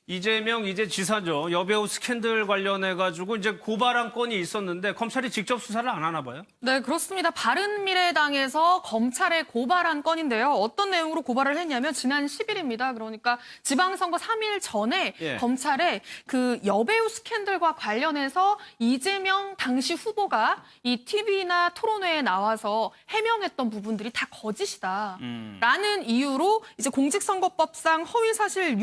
이재명 이제 지사죠. 여배우 스캔들 관련해가지고 이제 고발한 건이 있었는데 검찰이 직접 수사를 안 하나 봐요? 네, 그렇습니다. 바른미래당에서 검찰에 고발한 건인데요. 어떤 내용으로 고발을 했냐면 지난 10일입니다. 그러니까 지방선거 3일 전에 검찰에 그 여배우 스캔들과 관련해서 이재명 당시 후보가 이 TV나 토론회에 나와서 해명했던 부분들이 다 거짓이다라는 이유로 이제 공직선거법상 허위사실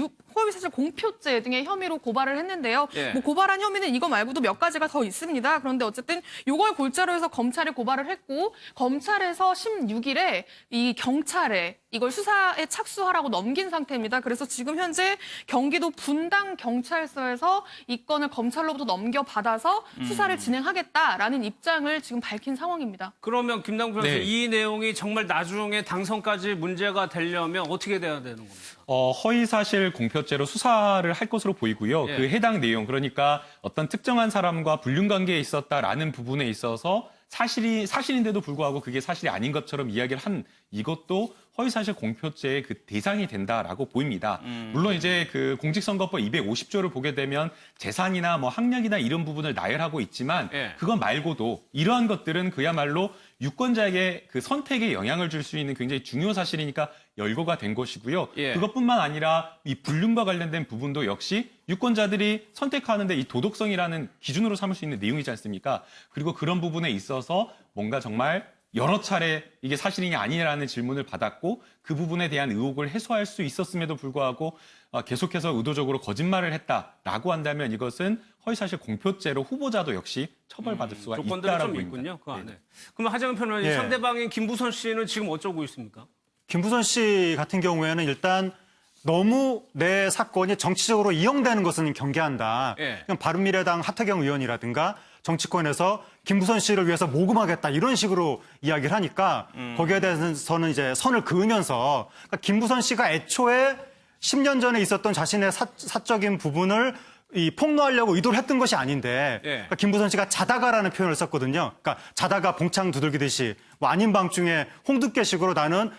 공표죄 등의 혐의로 고발을 했는데요. 뭐 고발한 혐의는 이거 말고도 몇 가지가 더 있습니다. 그런데 어쨌든 이걸 골자로 해서 검찰에 고발을 했고 검찰에서 16일에 이 경찰에 이걸 수사에 착수하라고 넘긴 상태입니다. 그래서 지금 현재 경기도 분당 경찰서에서 이 건을 검찰로부터 넘겨받아서 수사를 진행하겠다라는 입장을 지금 밝힌 상황입니다. 그러면 김남국 변호사 이 내용이 정말 나중에 당선까지 문제가 되려면 어떻게 돼야 되는 겁니까? 허위사실 공표죄로 수사를 할 것으로 보이고요. 그 해당 내용, 그러니까 어떤 특정한 사람과 불륜관계에 있었다라는 부분에 있어서 사실인데도 불구하고 그게 사실이 아닌 것처럼 이야기를 한 이것도 허위사실 공표죄의 그 대상이 된다라고 보입니다. 물론 이제 그 공직선거법 250조를 보게 되면 재산이나 뭐 학력이나 이런 부분을 나열하고 있지만 그것 말고도 이러한 것들은 그야말로 유권자에게 그 선택에 영향을 줄 수 있는 굉장히 중요 사실이니까 열거가 된 것이고요. 그것뿐만 아니라 이 불륜과 관련된 부분도 역시 유권자들이 선택하는데 이 도덕성이라는 기준으로 삼을 수 있는 내용이지 않습니까? 그리고 그런 부분에 있어서 뭔가 정말 여러 차례 이게 사실이냐 아니냐라는 질문을 받았고 그 부분에 대한 의혹을 해소할 수 있었음에도 불구하고 계속해서 의도적으로 거짓말을 했다라고 한다면 이것은 허위사실 공표죄로 후보자도 역시 처벌받을 수가 조건들이 있다라고 좀 보입니다. 있군요. 그 안에. 그럼 하정우 변호사님 상대방인 김부선 씨는 지금 어쩌고 있습니까? 김부선 씨 같은 경우에는 일단 너무 내 사건이 정치적으로 이용되는 것은 경계한다. 그냥 바른미래당 하태경 의원이라든가 정치권에서 김부선 씨를 위해서 모금하겠다 이런 식으로 이야기를 하니까 거기에 대해서는 이제 선을 그으면서 그러니까 김부선 씨가 애초에 10년 전에 있었던 자신의 사적인 부분을 폭로하려고 의도를 했던 것이 아닌데 그러니까 김부선 씨가 자다가라는 표현을 썼거든요. 그러니까 자다가 봉창 두들기듯이 뭐 아닌 밤중에 홍두깨식으로 나는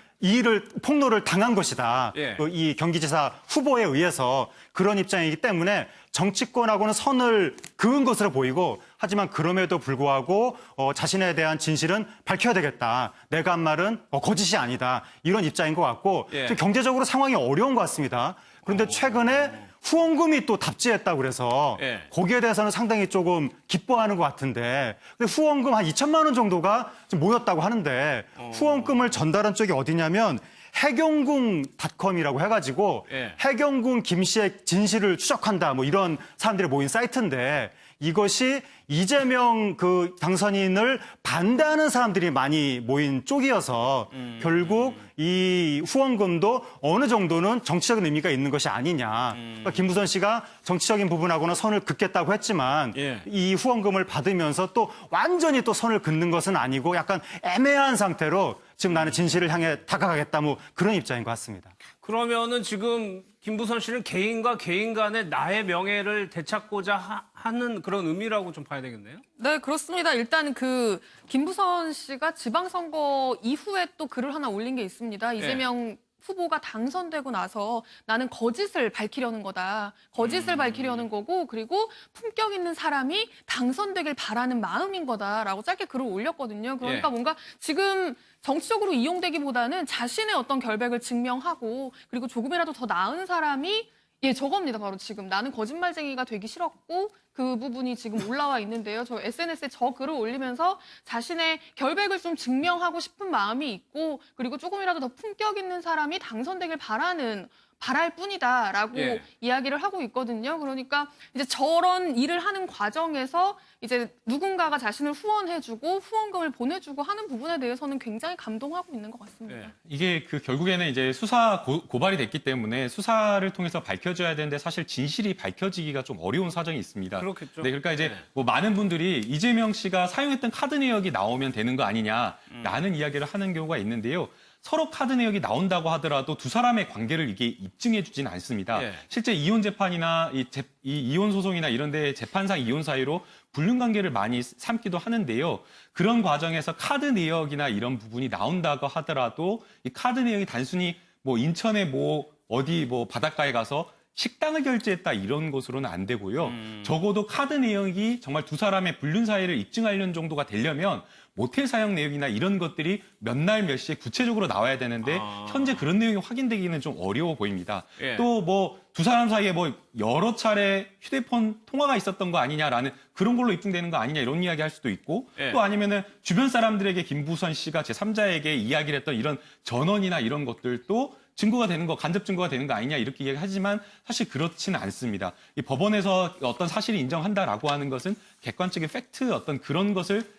폭로를 당한 것이다. 이 경기지사 후보에 의해서 그런 입장이기 때문에 정치권하고는 선을 그은 것으로 보이고 하지만 그럼에도 불구하고 자신에 대한 진실은 밝혀야 되겠다. 내가 한 말은 거짓이 아니다. 이런 입장인 것 같고 좀 경제적으로 상황이 어려운 것 같습니다. 그런데 최근에 후원금이 또 답지했다고 그래서 거기에 대해서는 상당히 조금 기뻐하는 것 같은데 근데 후원금 한 2천만 원 정도가 지금 모였다고 하는데 후원금을 전달한 쪽이 어디냐면 해경궁닷컴이라고 해가지고 해경궁 김 씨의 진실을 추적한다 뭐 이런 사람들이 모인 사이트인데 이것이 이재명 그 당선인을 반대하는 사람들이 많이 모인 쪽이어서 결국 이 후원금도 어느 정도는 정치적인 의미가 있는 것이 아니냐. 그러니까 김부선 씨가 정치적인 부분하고는 선을 긋겠다고 했지만 이 후원금을 받으면서 또 완전히 또 선을 긋는 것은 아니고 약간 애매한 상태로 지금 나는 진실을 향해 다가가겠다 뭐 그런 입장인 것 같습니다. 그러면은 지금 김부선 씨는 개인과 개인 간의 나의 명예를 되찾고자 하는 그런 의미라고 좀 봐야 되겠네요? 네, 그렇습니다. 일단 그 김부선 씨가 지방선거 이후에 또 글을 하나 올린 게 있습니다. 이재명 후보가 당선되고 나서 나는 거짓을 밝히려는 거다. 거짓을 밝히려는 거고 그리고 품격 있는 사람이 당선되길 바라는 마음인 거다라고 짧게 글을 올렸거든요. 그러니까 뭔가 지금 정치적으로 이용되기보다는 자신의 어떤 결백을 증명하고 그리고 조금이라도 더 나은 사람이 저겁니다. 바로 지금 나는 거짓말쟁이가 되기 싫었고 그 부분이 지금 올라와 있는데요. 저 SNS에 저 글을 올리면서 자신의 결백을 좀 증명하고 싶은 마음이 있고 그리고 조금이라도 더 품격 있는 사람이 당선되길 바랄 뿐이다라고 이야기를 하고 있거든요. 그러니까 이제 저런 일을 하는 과정에서 이제 누군가가 자신을 후원해주고 후원금을 보내주고 하는 부분에 대해서는 굉장히 감동하고 있는 것 같습니다. 이게 그 결국에는 이제 수사 고발이 됐기 때문에 수사를 통해서 밝혀져야 되는데 사실 진실이 밝혀지기가 좀 어려운 사정이 있습니다. 그렇겠죠. 네, 그러니까 이제 뭐 많은 분들이 이재명 씨가 사용했던 카드 내역이 나오면 되는 거 아니냐라는 이야기를 하는 경우가 있는데요. 서로 카드 내역이 나온다고 하더라도 두 사람의 관계를 이게 입증해 주진 않습니다. 실제 이혼 재판이나 이 이혼 소송이나 이런 데 재판상 이혼 사유로 불륜 관계를 많이 삼기도 하는데요. 그런 과정에서 카드 내역이나 이런 부분이 나온다고 하더라도 이 카드 내역이 단순히 뭐 인천에 뭐 어디 뭐 바닷가에 가서 식당을 결제했다 이런 것으로는 안 되고요. 적어도 카드 내역이 정말 두 사람의 불륜 사이를 입증하려는 정도가 되려면 모텔 사용 내역이나 이런 것들이 몇 날 몇 시에 구체적으로 나와야 되는데 현재 그런 내용이 확인되기는 좀 어려워 보입니다. 예. 또 뭐 두 사람 사이에 뭐 여러 차례 휴대폰 통화가 있었던 거 아니냐라는 그런 걸로 입증되는 거 아니냐 이런 이야기 할 수도 있고 예. 또 아니면은 주변 사람들에게 김부선 씨가 제3자에게 이야기를 했던 이런 전원이나 이런 것들도 증거가 되는 거, 간접 증거가 되는 거 아니냐 이렇게 이야기하지만 사실 그렇지는 않습니다. 이 법원에서 어떤 사실을 인정한다라고 하는 것은 객관적인 팩트 어떤 그런 것을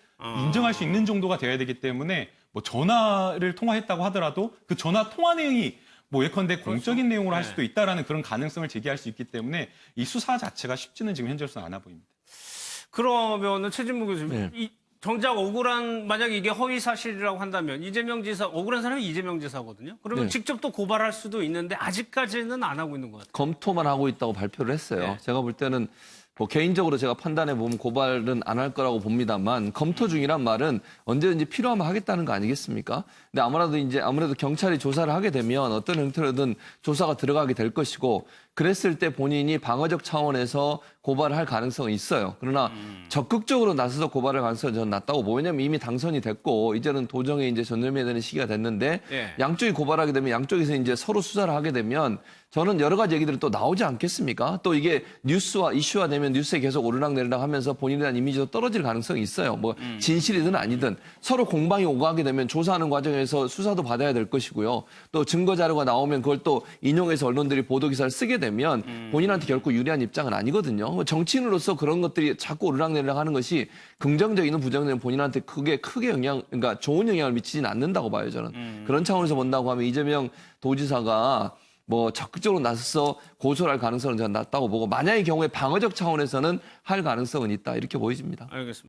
인정할 수 있는 정도가 되어야 되기 때문에 뭐 전화를 통화했다고 하더라도 그 전화 통화 내용이 뭐 예컨대 공적인 내용으로 할 수도 있다라는 그런 가능성을 제기할 수 있기 때문에 이 수사 자체가 쉽지는 지금 현재로서는 않아 보입니다. 그러면은 최진무 교수님, 네. 이 정작 억울한 만약에 이게 허위 사실이라고 한다면 이재명 지사 억울한 사람이 이재명 지사거든요. 그러면 네. 직접 또 고발할 수도 있는데 아직까지는 안 하고 있는 것 같아요. 검토만 하고 있다고 발표를 했어요. 네. 제가 볼 때는 뭐 개인적으로 제가 판단해 보면 고발은 안 할 거라고 봅니다만 검토 중이란 말은 언제든지 필요하면 하겠다는 거 아니겠습니까? 근데 아무래도 경찰이 조사를 하게 되면 어떤 형태로든 조사가 들어가게 될 것이고 그랬을 때 본인이 방어적 차원에서 고발을 할 가능성은 있어요. 그러나 적극적으로 나서서 고발할 가능성은 저는 낮다고 보고 왜냐하면 이미 당선이 됐고 이제는 도정에 이제 전념해야 되는 시기가 됐는데 예. 양쪽이 고발하게 되면 양쪽에서 이제 서로 수사를 하게 되면 저는 여러 가지 얘기들이 또 나오지 않겠습니까? 또 이게 뉴스와 이슈화 되면 뉴스에 계속 오르락내리락 하면서 본인에 대한 이미지도 떨어질 가능성이 있어요. 뭐 진실이든 아니든 서로 공방이 오가게 되면 조사하는 과정에서 수사도 받아야 될 것이고요. 또 증거 자료가 나오면 그걸 또 인용해서 언론들이 보도 기사를 쓰게 되면 본인한테 결코 유리한 입장은 아니거든요. 정치인으로서 그런 것들이 자꾸 오르락내리락 하는 것이 긍정적이든 부정적이든 본인한테 크게 그러니까 좋은 영향을 미치지는 않는다고 봐요, 저는. 그런 차원에서 본다고 하면 이재명 도지사가 뭐 적극적으로 나서서 고소를 할 가능성은 저는 낮다고 보고 만약의 경우에 방어적 차원에서는 할 가능성은 있다 이렇게 보여집니다. 알겠습니다.